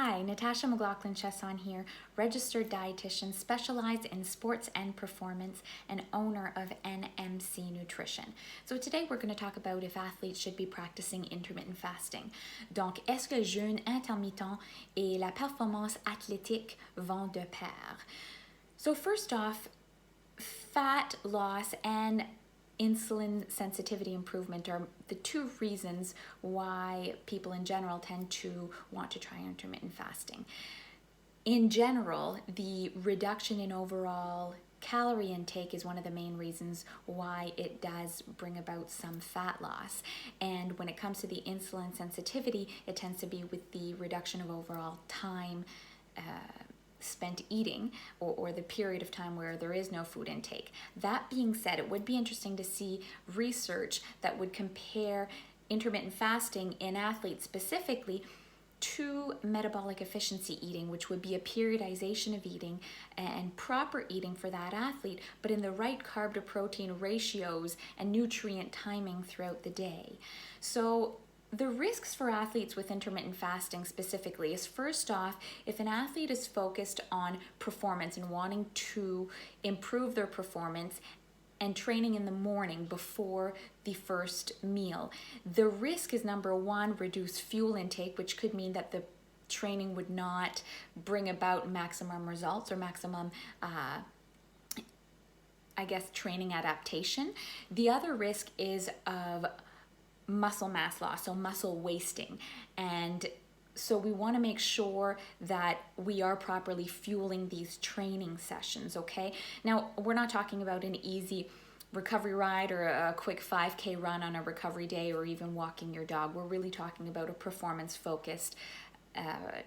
Hi, Natasha McLaughlin-Chaisson here, registered dietitian specialized in sports and performance and owner of NMC Nutrition. So today we're going to talk about if athletes should be practicing intermittent fasting. Donc, est-ce que le jeûne intermittent et la performance athlétique vont de pair? So first off, fat loss and insulin sensitivity improvement are the two reasons why people in general tend to want to try intermittent fasting. In general, the reduction in overall calorie intake is one of the main reasons why it does bring about some fat loss. And when it comes to the insulin sensitivity, it tends to be with the reduction of overall time spent eating or the period of time where there is no food intake. That being said, it would be interesting to see research that would compare intermittent fasting in athletes specifically to metabolic efficiency eating, which would be a periodization of eating and proper eating for that athlete, but in the right carb to protein ratios and nutrient timing throughout the day. So the risks for athletes with intermittent fasting specifically is, first off, if an athlete is focused on performance and wanting to improve their performance and training in the morning before the first meal, the risk is, number one, reduced fuel intake, which could mean that the training would not bring about maximum results or maximum training adaptation. The other risk is of muscle mass loss, so muscle wasting. And so we want to make sure that we are properly fueling these training sessions, okay? Now, we're not talking about an easy recovery ride or a quick 5K run on a recovery day or even walking your dog. We're really talking about a performance-focused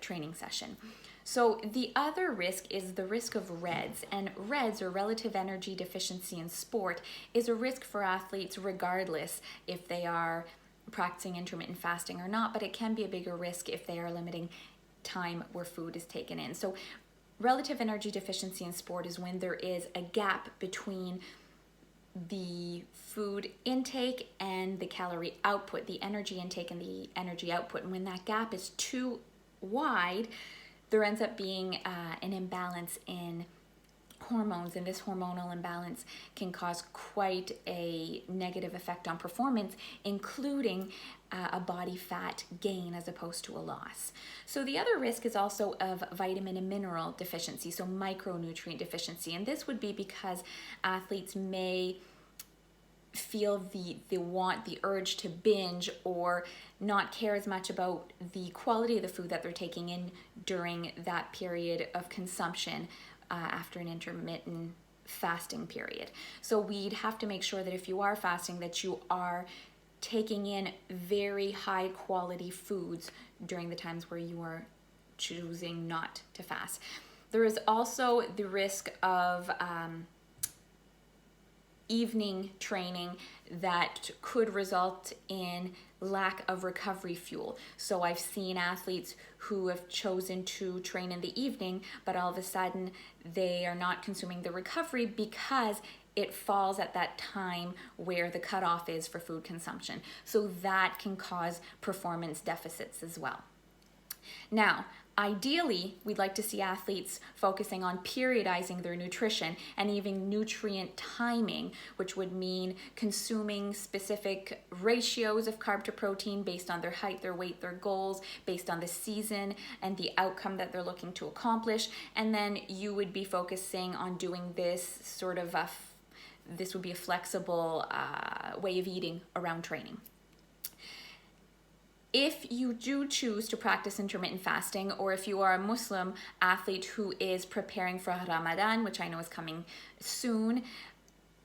training session. So the other risk is the risk of REDS, and REDS, or relative energy deficiency in sport, is a risk for athletes regardless if they are practicing intermittent fasting or not, but it can be a bigger risk if they are limiting time where food is taken in. So relative energy deficiency in sport is when there is a gap between the food intake and the calorie output, the energy intake and the energy output. And when that gap is too wide, there ends up being an imbalance in hormones, and this hormonal imbalance can cause quite a negative effect on performance, including a body fat gain as opposed to a loss. So the other risk is also of vitamin and mineral deficiency, so micronutrient deficiency, and this would be because athletes may feel the urge to binge or not care as much about the quality of the food that they're taking in during that period of consumption after an intermittent fasting period. So we'd have to make sure that if you are fasting, that you are taking in very high quality foods during the times where you are choosing not to fast. There is also the risk of evening training that could result in lack of recovery fuel. So I've seen athletes who have chosen to train in the evening, but all of a sudden they are not consuming the recovery because it falls at that time where the cutoff is for food consumption. So that can cause performance deficits as well. Now, ideally, we'd like to see athletes focusing on periodizing their nutrition and even nutrient timing, which would mean consuming specific ratios of carb to protein based on their height, their weight, their goals, based on the season and the outcome that they're looking to accomplish. And then you would be focusing on doing this sort of this would be a flexible way of eating around training. If you do choose to practice intermittent fasting, or if you are a Muslim athlete who is preparing for Ramadan, which I know is coming soon,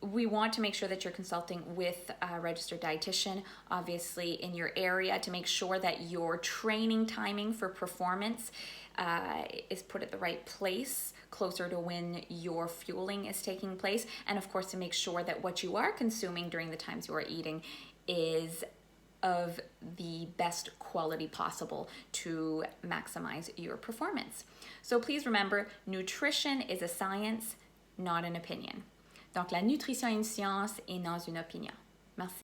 we want to make sure that you're consulting with a registered dietitian, obviously in your area, to make sure that your training timing for performance is put at the right place, closer to when your fueling is taking place, and of course to make sure that what you are consuming during the times you are eating is of the best quality possible to maximize your performance. So please remember, nutrition is a science, not an opinion. Donc la nutrition est une science et non une opinion.